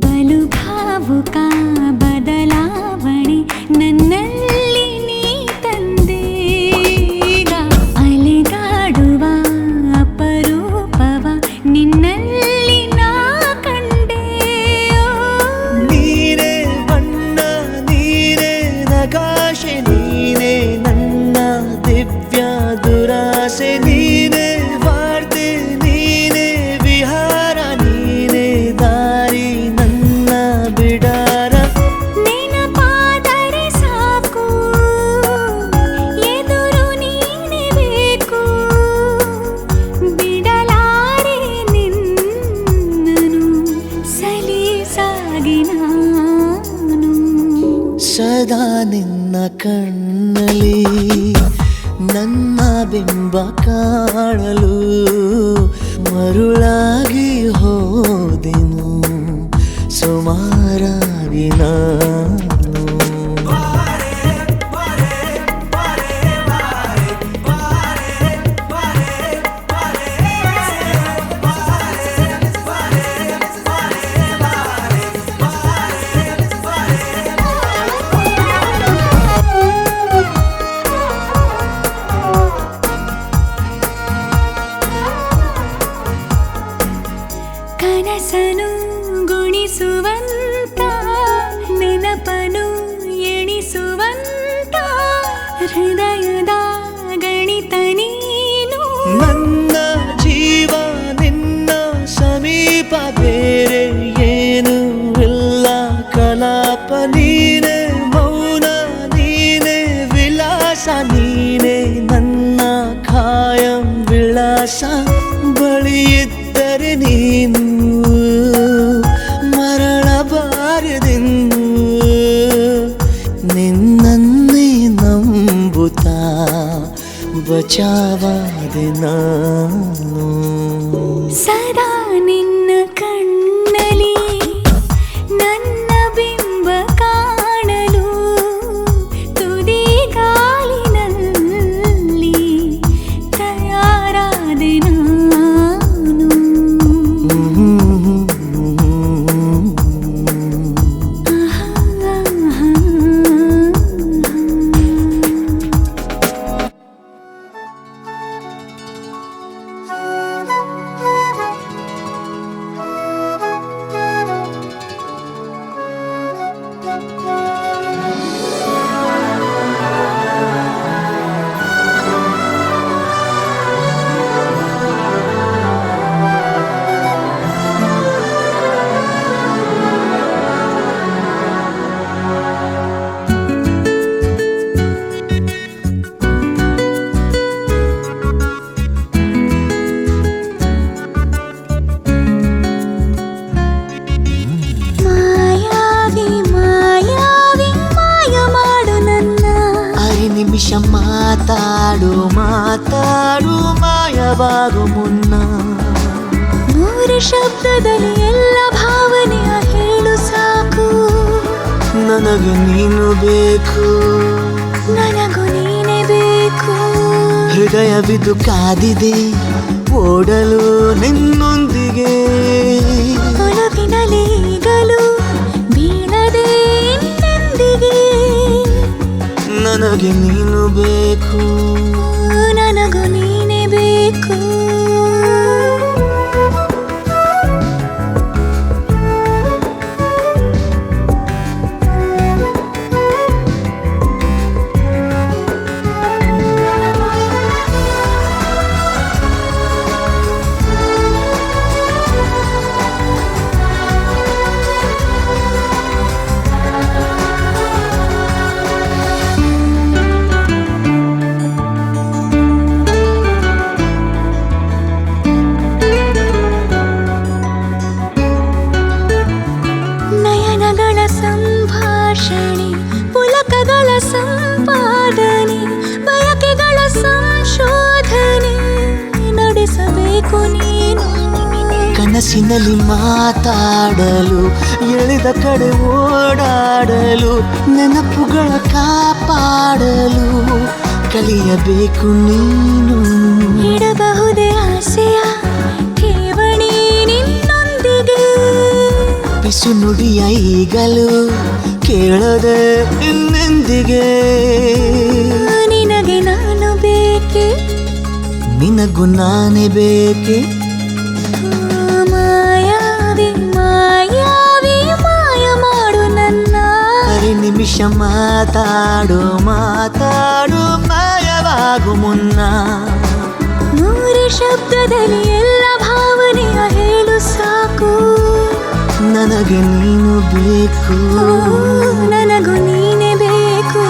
ಬಲು ಭಾವುಕ ಬದಲಾವಣೆ ನನ್ನಲ್ಲಿ ನೀ ತಂದೀಗ ಅಲೆದಾಡುವ ಅಪರೂಪವ ನಿನ್ನಲ್ಲಿ ನಾ ಕಂಡೆ ನೀನೇ ಬಣ್ಣ ನೀನೇ ನಗಾಶೆ ನೀನೇ ನನ್ನ ದಿವ್ಯ ದುರಾಸೆ ನೀನೇ ವಾರ್ತೆ ನೀನೇ ವಿಹಾರ ನೀನೇ ದಾರಿ ನನ್ನ ಬಿಡಾರ ನೆನಪಾದರೆ ಸಾಕು ಎದುರು ನೀನೇ ಬೇಕು ಬಿಡಲಾರೆ ನಿನ್ನನು ಸಲೀಸಾಗಿ ನಾನು ಸದಾ ನಿನ್ನ ಕಣ್ಣಲ್ಲಿ ನನ್ನ ಬಿಂಬ ಕಾಣಲು ಮರುಳಾಗಿ ಹೋದೆನು ಸುಮಾರಾಗಿ ನಾನು ಕನಸನು ಗುಣಿಸುವಂತ ನೆನಪನು ಎಣಿಸುವಂತ ಹೃದಯದ ಗಣಿತ ನೀನು ನನ್ನ ಜೀವ ನಿನ್ನ ಸಮೀಪ ಬೇರೆ ಏನು ಇಲ್ಲ ಕಲಾಪ ನೀನೇ ಮೌನ ನೀನೇ ವಿಲಾಸ ನೀನೇ ನನ್ನ ಖಾಯಂ ವಿಳಾಸ ಬಳಿಯಿದ್ದರೆ ನೀನು ಮರಳಬಾರದೆಂದು ನಿನ್ನನ್ನೇ ನಂಬುತ್ತಾ ಬಚಾವಾದೆ ನಾನು ಸದಾ ನಿನ್ನ ಕಣ್ಣಲಿ ನನ್ನ ಬಿಂಬ ಕಾಣಲು ತುದಿಗಾಲಿನಲ್ಲಿ ತಯಾರಾದೆ ನಾನು ಆಹಾ. ಮಾಯವಾಗೋ ಮುನ್ನ ಮೂರು ಶಬ್ದದಲ್ಲಿ ಎಲ್ಲ ಭಾವನೆಯ ಹೇಳು ಸಾಕು. ನನಗೆ ನೀನು ಬೇಕು, ನನಗೂ ನೀನೇ ಬೇಕು. ಹೃದಯವಿದು ಕಾದಿದೆ ಓಡಲು ನಿನ್ನೊಂದಿಗೆ. ಒಲವಿನಲ್ಲಿ ಈಗಲೂ ಬೀಳದೆ ಇನ್ನೆಂದಿಗೆ. ನನಗೆ ನೀನು ಬೇಕು, ನನಗೂ ನೀನೇ ಬೇಕು. ನಯನಗಳ ಸಂಭಾಷಣೆ, ಪುಲಕಗಳ ಸಂಪಾದನೆ, ಬಯಕೆಗಳ ಸಂಶೋಧನೆ ನಡೆಸಬೇಕು ನೀನು. ಕನಸಿನಲ್ಲಿ ಮಾತಾಡಲು, ಎಳೆದ ಕಡೆ ಓಡಾಡಲು, ನೆನಪುಗಳ ಕಾಪಾಡಲು ಕಲಿಯಬೇಕು ನೀನು. ಇಡಬಹುದೇ ಆಸೆಯ ಠೇವಣಿ ನಿನ್ನೊಂದಿಗೆ. ಬಿಸು ನುಡಿಯ ಈಗಲೂ ಕೇಳದೆ ಇನ್ನೆಂದಿಗೆ. ನಿನಗೆ ನಾನು ಬೇಕೆ, ನಿನಗೂ ನಾನೇ ಬೇಕೆ. ಮಾಯಾವಿ ಮಾಯಾವಿ ಮಾಯ ಮಾಡು ನನ್ನ. ಅರೆ ನಿಮಿಷ ಮಾತಾಡು ಮಾತಾಡು ಮಾಯವಾಗು ಮುನ್ನ. ಮೂರು ಶಬ್ದದಲ್ಲಿ ಎಲ್ಲ ಭಾವನೆಯ ಹೇಳು ಸಾಕು. ನನಗೆ ನೀನು ಬೇಕು, ನನಗೂ ನೀನೇ ಬೇಕು.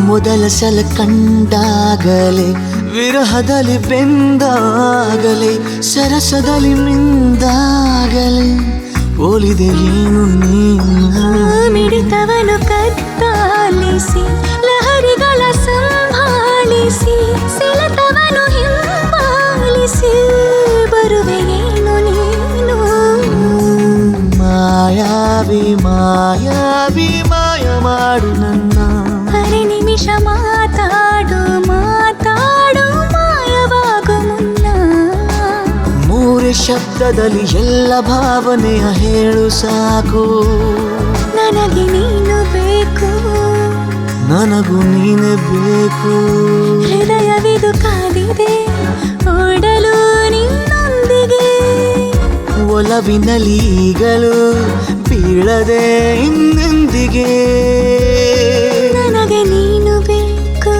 ಮೊದಲ ಸಲ ಕಂಡಾಗಲೇ, ವಿರಹದಲ್ಲಿ ಬೆಂದಾಗಲೇ, ಸರಸದಲ್ಲಿ ಮಿಂದಾಗಲೇ ಹೋಲಿದೆ ಏನು ನೀನು. ಮಿಡಿತವನು ಕತ್ತಾಲಿಸಿ, ಲಹರಿಗಳ ಸಂಭಾಳಿಸಿ, ಸೆಳೆತವನು ಹಿಂಬಾಲಿಸಿ ಬರುವೆ ಏನು ನೀನು. ಮಾಯಾವಿ ಮಾಯಾವಿ ಮಾಯ ಮಾಡು ನನ್ನ. ಅರೆ ನಿಮಿಷ ಮಾತಾಡು ಮಾತಾಡು ಮಾಯವಾಗು ಮುನ್ನ. ಮೂರೇ ಶಬ್ದದಲ್ಲಿ ಎಲ್ಲ ಭಾವನೆಯ ಹೇಳು ಸಾಕು. ನನಗೆ ನೀನು ಬೇಕು, ನನಗೂ ನೀನೇ ಬೇಕು. ಹೃದಯವಿದು ಕಾದಿದೆ ಓಡಲು ನಿನ್ನೊಂದಿಗೆ. ಒಲವಿನಲ್ಲಿ ಈಗಲೂ ಬೀಳದೆ ಇನ್ನೆಂದಿಗೆ. ನನಗೆ ನೀನು ಬೇಕು,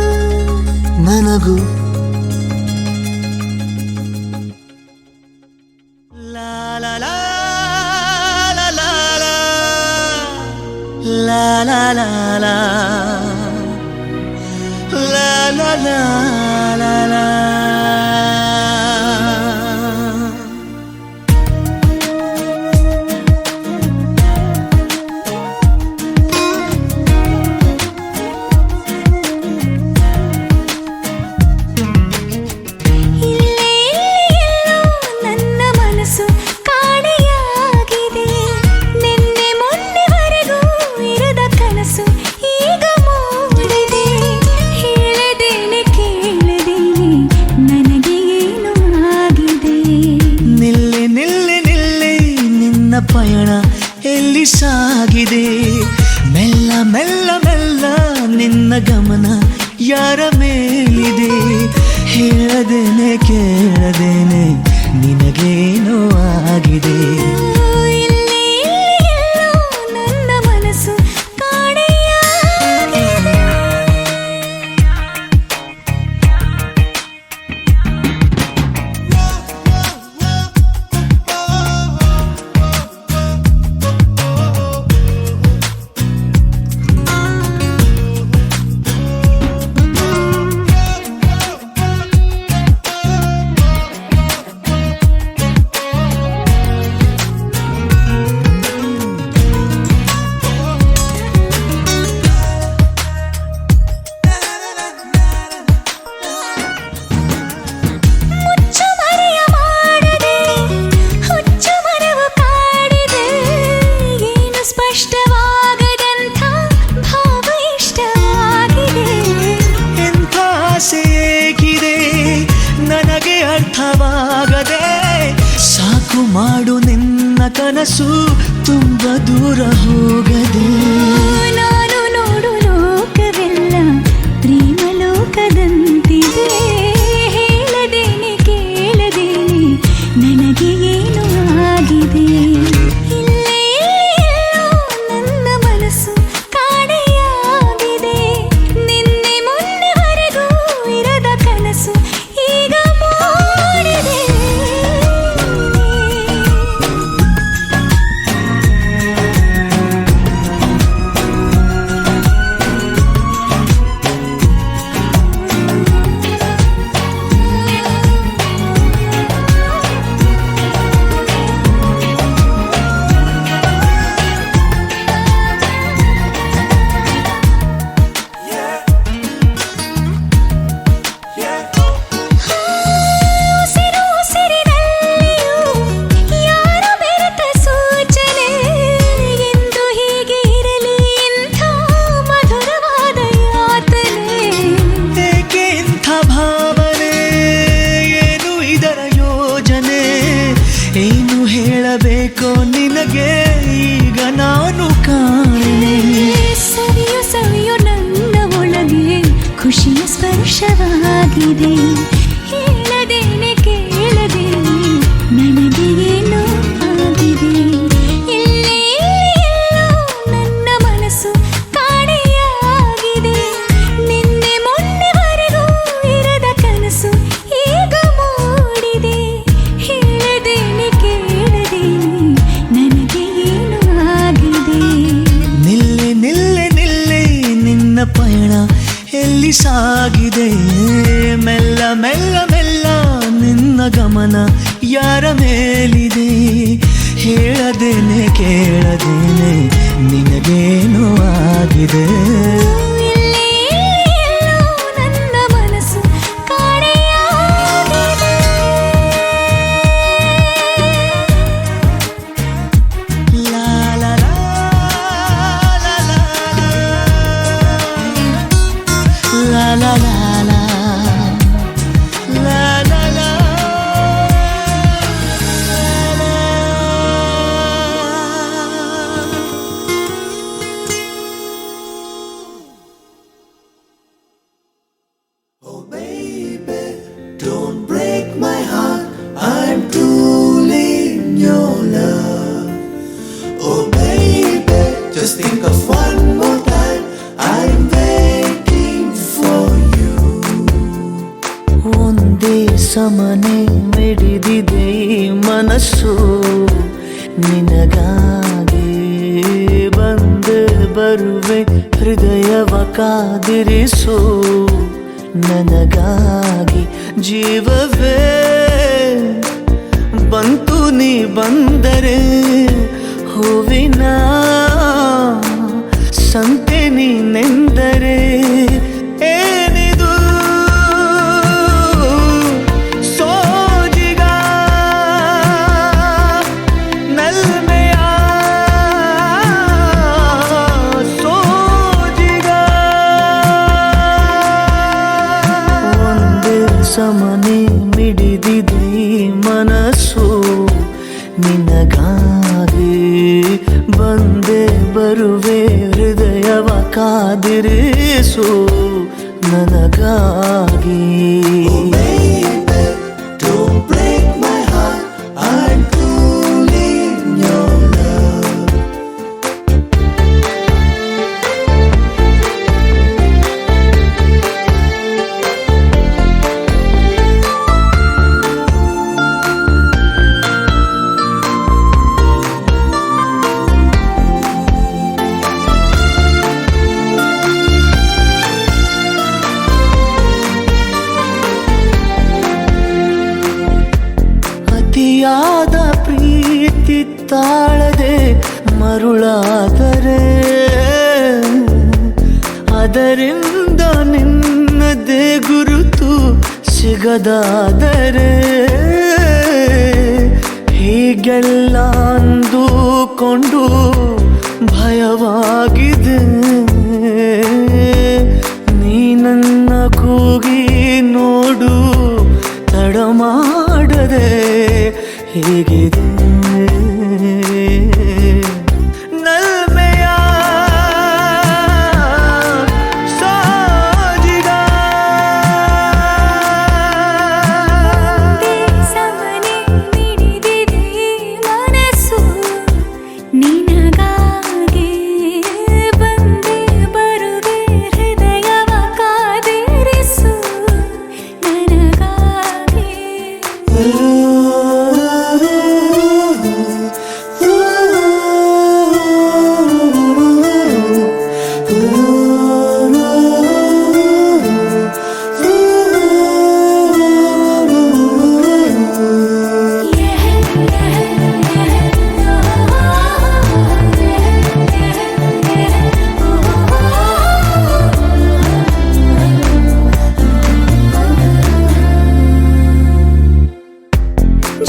ನನಗೂ ಲಾ ಲಾ ಲಾ ಲಾ ಲಾ ಲಾ ಲಾ ಲಾ ಲಾ ಲಾ ಲಾ ಲಾ ಲಾ ಲಾ. ಪಯಣ ಎಲ್ಲಿ ಸಾಗಿದೆ, ಮೆಲ್ಲ ಮೆಲ್ಲ ಮೆಲ್ಲ ನಿನ್ನ ಗಮನ ಯಾರ ಮೇಲಿದೆ. ಹೇಳದೇನೆ ಕೇಳದೇನೆ ನಿನಗೇನೋ ಆಗಿದೆ. ನನ್ನ ಮನಸ್ಸು ಕಾಣೆಯಾಗಿದೆ. ಅರ್ಥವಾಗದೆ ಸಾಕು ಮಾಡು ನಿನ್ನ ಕನಸು ತುಂಬ ದೂರ ಹೋಗದೆ ನಾನು ನೋಡು ಲೋಕವೆಲ್ಲ ಪ್ರೇಮ ಲೋಕದಂತಿದೆ ಹೇಳದೇನೆ ಕೇಳದೇನೆ ನನಗೆ ಏನು ಆಗಿದೆ ಇಲ್ಲೇ ಎಲ್ಲೋ ನನ್ನ ಮನಸ್ಸು ಕಾಣೆಯಾಗಿದೆ ನಿನ್ನೆ ಮೊನ್ನೆವರೆಗೂ ಇರದ ಕನಸು ಈಗ ಮೂಡಿದೆ ಏನು ಹೇಳಬೇಕೋ ನಿನಗೆ ಈಗ ನಾನು ಕಾಣೆ ಸವಿಯೋ ಸವಿಯೋ ನನ್ನ ಒಳಗೆ ಖುಷಿಯ ಸ್ಪರ್ಶವಾಗಿದೆ ಹೇಳದೇನೆ ಕೇಳದೇನೆ ನನಗೆ ಏನೋ ಆಗಿದೆ ಇಲ್ಲೇ ಎಲ್ಲೋ ನನ್ನ ಮನಸ್ಸು ಕಾಣೆಯಾಗಿದೆ ನಿನ್ನೆ ಮೊನ್ನೆವರೆಗೂ ಇರದ ಕನಸು ಈಗ ಮೂಡಿದೆ ಹೇಳದೇನೆ ಕೇಳದೇನೆ ನನಗೆ ಏನು ಆಗಿದೆ ನಿಲ್ಲೆ ನಿಲ್ಲೆ ನಿಲ್ಲೆ ನಿನ್ನ ಪಯಣ ಎಲ್ಲಿ ಸಾಗಿದೆ ಮೆಲ್ಲ ಮೆಲ್ಲ ಮೆಲ್ಲ ನಿನ್ನ ಗಮನ ಯಾರ ಮೇಲಿದೆ ಹೇಳದೇನೆ ಕೇಳದೇನೆ ನಿನಗೇನು ಆಗಿದೆ ಇಲ್ಲೇ ಎಲ್ಲೋ ನನ್ನ ಮನಸ್ಸು ಕಾಣೆಯಾಗಿದೆ ಲಾ ಲಾ ಲಾ ಲಾ ಲಾ ಲಾ ಲಾ ಲಾ ಲಾ ಲಾ ಲಾ ಲಾ Oh baby, don't break my heart. I'm truly in your love. Oh baby, just think of one more time. I'm waiting for you. ಒಂದೇ ಸಮನೆ ಮಿಡಿದಿದೆ ಈ ಮನಸ್ಸು ನಿನಗಾಗಿ ಬಂದೆ ಬರುವೆ ಹೃದಯವ ಕಾದಿರಿಸು ನನಗಾಗಿ ಜೀವವೇ ಬಂತು ನೀ ಬಂದರೆ ಹೂವಿನ ಸಂತೆ ನೀನೆಂದರೆ ಏನಿದು ಸೋಜಿಗ ನಲ್ಮೆಯ ಸೋಜಿಗ ಒಂದೇ ಸಮನೆ ಮಿಡಿದಿದೆ ಈ ಮನಸ್ಸು ನಿನಗಾಗಿ ಬಂದೆ ಬರುವೆ ಹೃದಯವ ಕಾದಿರಿಸು ನನಗಾಗಿ Don't break my heart, I'm truly in your love. ಅತಿಯಾದ ಪ್ರೀತಿ ತಾಳದೆ ಮರುಳಾದರೆ ಅದರಿಂದ ನಿನ್ನದೇ ಗುರುತು ಸಿಗದಾದರೆ ಹೀಗೆಲ್ಲ ಅಂದುಕೊಂಡು ಭಯವಾಗಿದೆ ನೀ ನನ್ನ ಕೂಗಿ ನೋಡು ತಡ ಮಾಡದೆ ಹೇಗಿದೆ ನಲ್ಮೆಯ ಸಾಜಿಗ ಸಮನೆ ಮಿಡಿದಿದೆ ಮನಸ್ಸು ನಿನಗಾಗಿ ಬಂದೆ ಬರುವೆ ಹೃದಯವ ಕಾದಿರಿಸು ನನಗಾಗಿ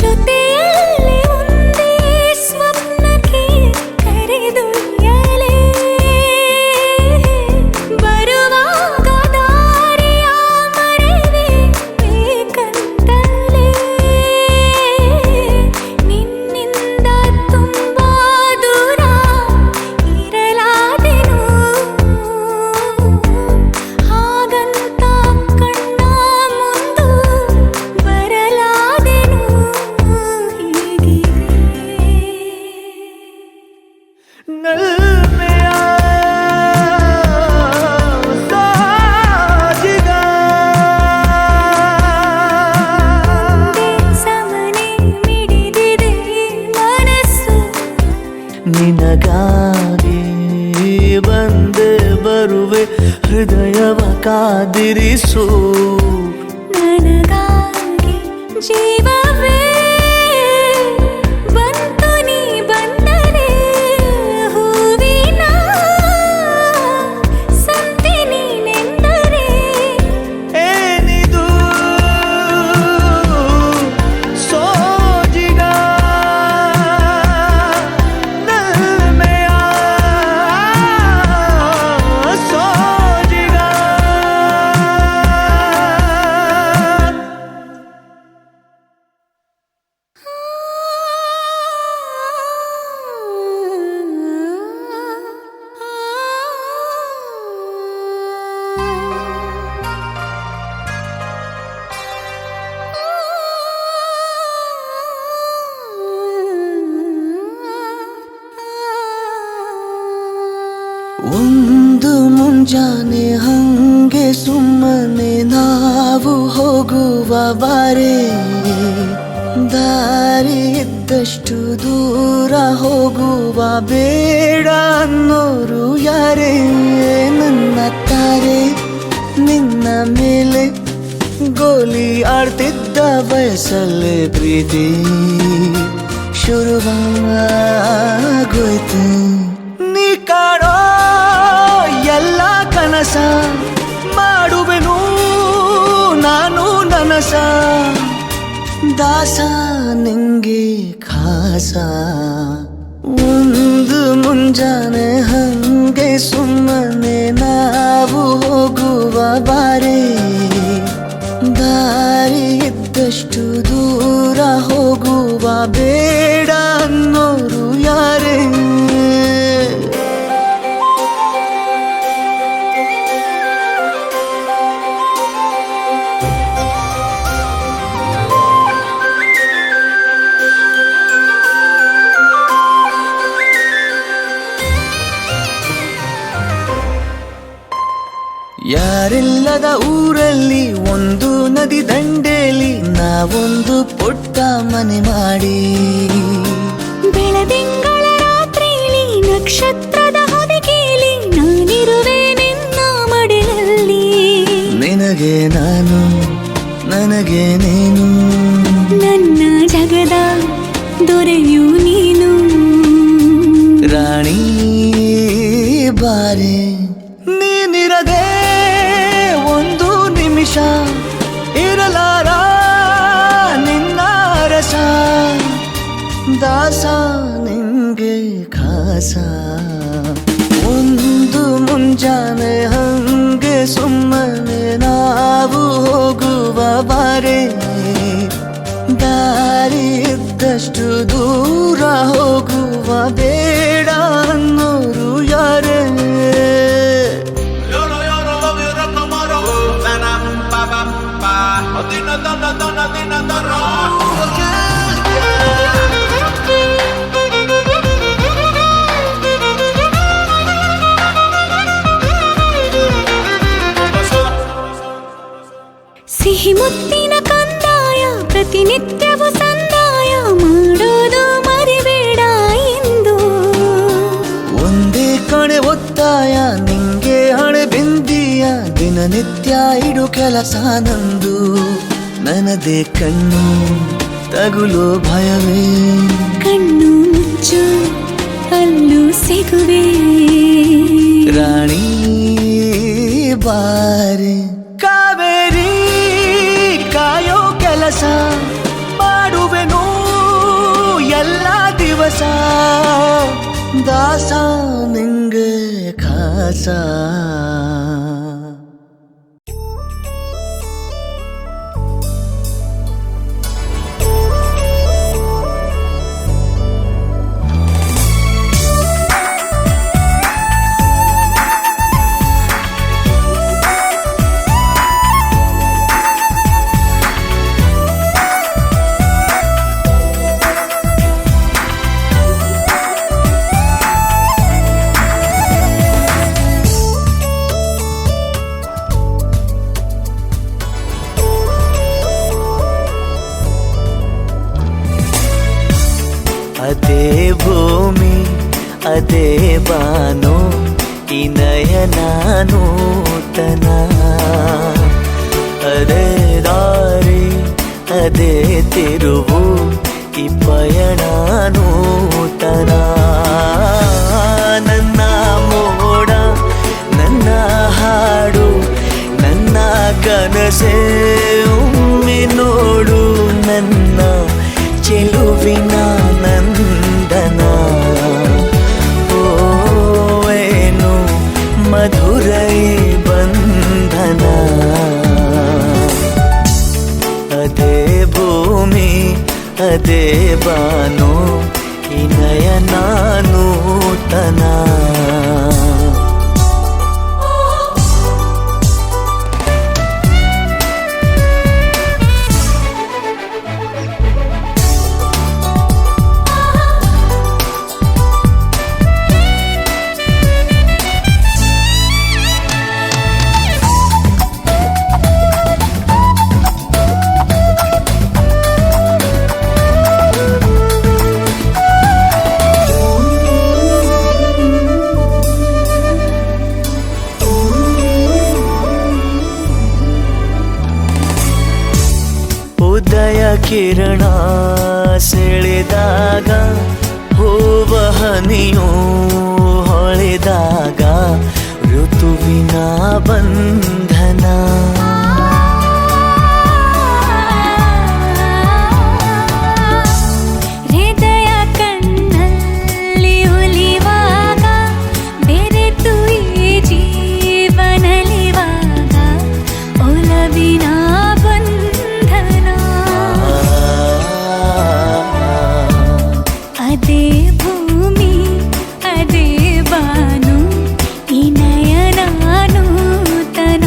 ಜೊತೆಯಲ್ಲಿ ಒಂದೇ ಸ್ವಪ್ನಕ್ಕೆ ಕರೆದೊಯ್ಯಲೇ ಬರುವಾಗ ದಾರಿಯ ಮರೆವೆ ಬೇಕಂತಲೇ ನಿನ್ನಿಂದ ತುಂಬಾ ದೂರ ಇರಲಾದೆನು ಹಾಗಂತ ಕಣ್ಣ ಮುಂದು ಬರಲಾದೆನು ಹೀಗೆ ನಲ್ಮೆಯ ಸಾಜಿಗ ಸಮನೆ ಮಿಡಿದಿದೆ ಮನಸ್ಸು ನಿನಗಾಗಿ ಬಂದೆ ಬರುವೆ ಹೃದಯವ ಕಾದಿರಿಸು ನನಗಾಗಿ ಜೀವವೇ ಬಂತು ನೀ ಬಂದರೆ ಹೂವಿನ ಸಂತೆ ನೀನೆಂದರೆ ಏನಿದು ಸೋಜಿಗ ನಲ್ಮೆಯ ಸೋಜಿಗ ಒಂದು ಮುಂಜಾನೆ ಹಂಗೆ ಸುಮ್ಮನೆ ನಾವು ಹೋಗುವ ಬಾರೆ ದಾರಿ ಇದ್ದಷ್ಟು ದೂರ ಹೋಗುವ ಬೇಡ ಅನ್ನೋರು ಯಾರೇ ನನ್ನ ತಾರೆ ನಿನ್ನ ಮೇಲೆ ಗೋಲಿ ಆಡ್ತಿದ್ದ ವಯಸ್ಸಲ್ಲೇ ಪ್ರೀತಿ ಶುರುವಾಗೋಯ್ತು ನೀ ಕಾಡೋ ಎಲ್ಲ ಕನಸ ಮಾಡುವೆನು ನಾನು ನನಸ ದಾಸ ನಿಂಗೆ ಖಾಸ ಒಂದು ಮುಂಜಾನೆ ಹಂಗೆ ಸುಮ್ಮನೆ ನಾವು ಹೋಗುವ ಬಾರೆ ದಾರಿ ಇದ್ದಷ್ಟು ದೂರ ಹೋಗುವ ಬೇಡ ಅನ್ನೋರು ಯಾರೇ ಯಾರಿಲ್ಲದ ಊರಲ್ಲಿ ಒಂದು ನದಿ ದಂಡೆಯಲ್ಲಿ ನಾವೊಂದು ಪುಟ್ಟ ಮನೆ ಮಾಡಿ ಬೆಳದಿಂಗಳ ರಾತ್ರಿಲಿ ನಕ್ಷತ್ರದ ಹೊದಿಕೆಯಲ್ಲಿ ನಾನಿರುವೆ ನಿನ್ನ ಮಡಿಲಲ್ಲಿ ನಿನಗೆ ನಾನು ನನಗೆ ನೀನು ನನ್ನ ಜಗದ ದೊರೆಯು ನೀನು ರಾಣಿ ಬಾರೆ ನೀನಿರದೆ ಒಂದು ನಿಮಿಷ ಇರಲಾರ ನಿನ್ನ ರಸ ದಾಸ ನಿಂಗೆ ಖಾಸ ಒಂದು ಮುಂಜಾನೆ ಹಂಗೆ ಸುಮ್ಮನೆ ನಾವು ಹೋಗುವ ಬಾರೆ ದಾರಿ ಇದ್ದಷ್ಟು ದೂರ ಹೋಗುವ ಬೇಡ ಅನ್ನೋರು ಯಾರೇ ಸಿಹಿ ಮುತ್ತಿನ ಕಂದಾಯ ಪ್ರತಿನಿತ್ಯವೂ ಸಂದಾಯ ಮಾಡೋದು ಮರಿಬೇಡ ಎಂದು ಒಂದೇ ಕಣೆ ಒತ್ತಾಯ ನಿಂಗೆ ಹಣೆ ಬಿಂದಿಯ ದಿನನಿತ್ಯ ಇಡು ಕೆಲಸ ನಂದು ನನ್ನದೇ ಕಣ್ಣು ತಗುಲೋ ಭಯವೇ ಕಣ್ಣು ಮುಚ್ಚು ಅಲ್ಲೂ ಸಿಗುವೆ ರಾಣಿ ಬಾರೆ ಕಾವೇರಿ ಕಾಯೋ ಕೆಲಸ ಮಾಡುವೆನು ಎಲ್ಲ ದಿವಸ ದಾಸ ನಿಂಗೆ ಖಾಸ ಅದೇ ಭೂಮಿ ಅದೇ ಬಾನು ಈ ನಯನ ನೂತನ ಅದೇ ದಾರಿ ಅದೇ ತಿರುವು ಈ ಪಯಣ ನೂತನ ನನ್ನ ಮೋಡ ನನ್ನ ಹಾಡು ನನ್ನ ಕನಸೇ ಒಮ್ಮೆ ನೋಡು ನನ್ನ ಚೆಲುವಿನ ನಂದನ ಓವೇನು ಮಧುರೈ ಬಂಧನ ಅದೇ ಭೂಮಿ ಅದೇ ಬಾನು ಈ ನಯನ ನೂತನ ಉದಯ ಕಿರಣ ಸೆಳೆದಾಗ ಹೂವ ಹನಿಯು ಹೊಳೆದಾಗ ಋತುವಿನ ಬಂಧನ ಹೃದಯ ಕಣ್ಣಲ್ಲಿ ಉಲಿವಾಗ ಬೆರೆತು ಈ ಜೀವನಲಿವಾಗ ಒಲವಿನ ಅದೇ ಭೂಮಿ ಅದೇ ಬಾನು ಈ ನಯನ ನೂತನ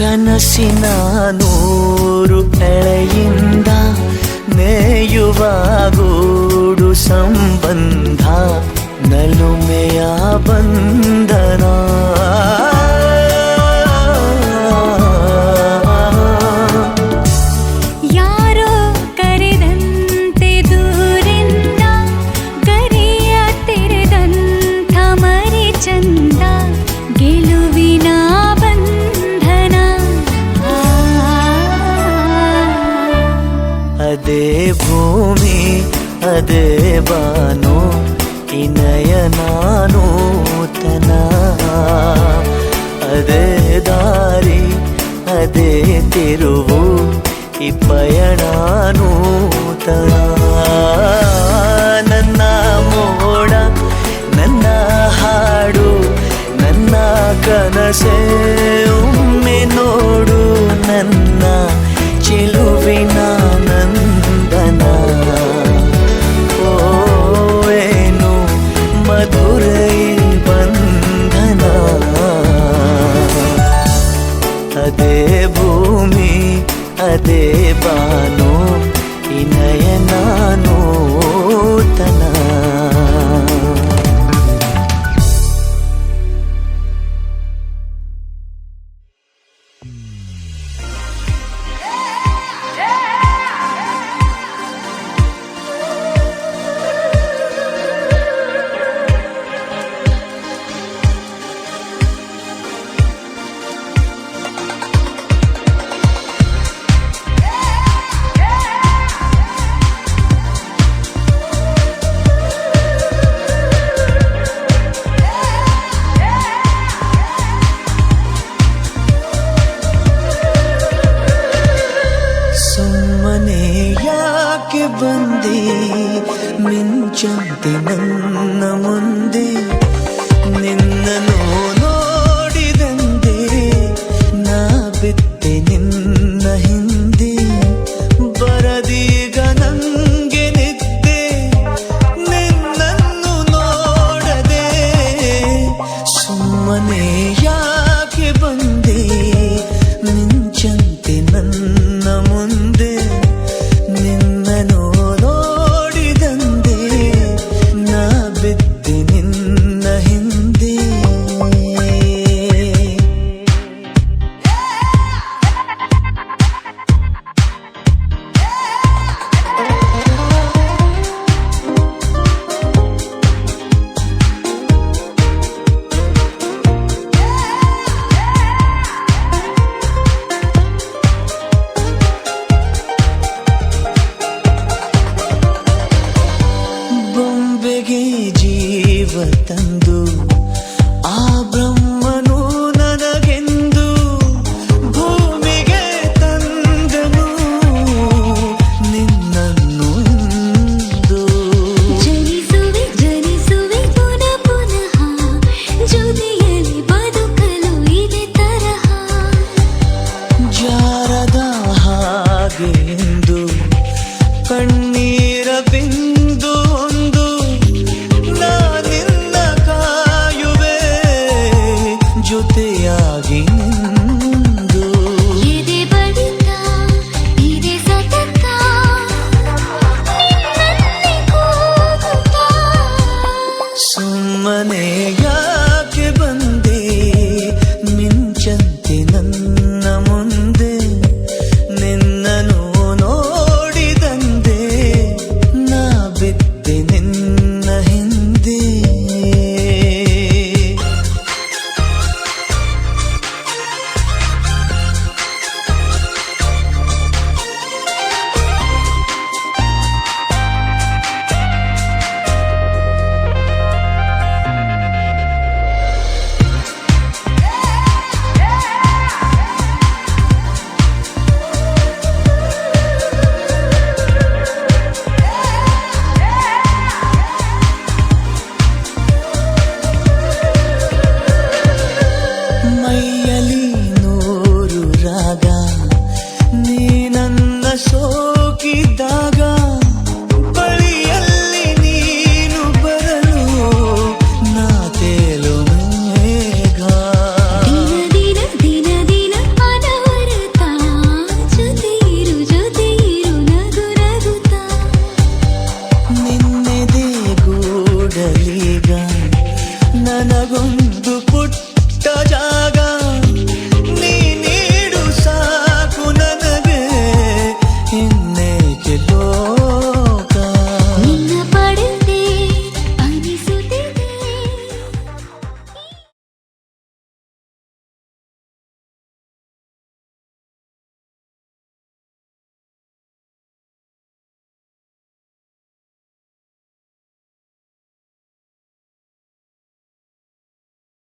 ಕನಸಿನ ನೂರು ಎಳೆಯಿಂದ ನೇಯುವ ಗೂಡು ಸಂಬಂಧ ನಲುಮೆಯ ಬಂಧನ ಯಾರೋ ಕರೆದಂತೆ ದೂರಿಂದ ಗರಿಯ ತೆರೆದಂಥ ಮರಿ ಚಂದ ಗೆಲುವಿನ ಬಂಧನ ಅದೇ ಭೂಮಿ ಅದೇ ಬಾನು ಇನಯನ ನೂತನ ಅದೇ ದಾರಿ ಅದೇ ತಿರುವು ಈ ಪಯಣ ನೂತನ ನನ್ನ ಮೋಡ ನನ್ನ ಹಾಡು ನನ್ನ ಕನಸೆ ಒಮ್ಮೆ ನೋಡು ನನ್ನ ಚೆಲುವಿನ ನಂದನ ಓ ಏನು ಮಧುರೈ ಬಂಧನ ಅದೇ ಭೂಮಿ ಅದೇ ಬಾನು ಇನಯನ ನೂತನ ಸುಮ್ಮನೆ ಯಾಕೆ ಬಂದೆ ಮಿಂಚಂತೆ ನನ್ನ ಮುಂದೆ ನಿನ್ನನ್ನು ನೋಡಿದಂತೆ ನಾ ಬಿತ್ತೆ ನಿನ್ನ ಹಿಂದೆ ಬರದೀಗ ನಂಗೆ ನಿದ್ದೆ ನಿನ್ನನ್ನು ನೋಡದೆ ಸುಮ್ಮನೆ ಯಾಕೆ ಬಂದೆ ಮಿಂಚಂತೆ ನನ್ನ ಮುಂದೆ ನಿನ್ನನ್ನು ನೋಡಿದಂತೆ ನಾ ಬಿದ್ದೆ ನಿನ್ನ ಹಿಂದೆ ಬೊಂಬೆಗೆ ಜೀವ ತಂದು ಆ ಬ್ರಹ್ಮನು ನನಗೆಂದು ಭೂಮಿಗೆ ತಂದನು ನಿನ್ನನ್ನು ಇಂದು ಜನಿಸುವೆ ಜನಿಸುವೆ ಪುನಃ ಪುನಃ ಜೊತೆಯಲ್ಲಿ ಬದುಕಲು ಇದೆ ತರಹ ಜಾರದ ಹಾಗೆ ಎಂದು ಕಣ್ಣೀರ ಬಿಂದು ಒಂದು ನಾನಿನ್ನ ಕಾಯುವೆ ಜೊತೆಯಾಗಿ ನಿಂದು ಎದೆ ಬಡಿತ ಇದೆ ಸತತ ನಿನ್ನನ್ನೇ ಕೂಗುತ್ತಾ ಸುಮ್ಮನೆ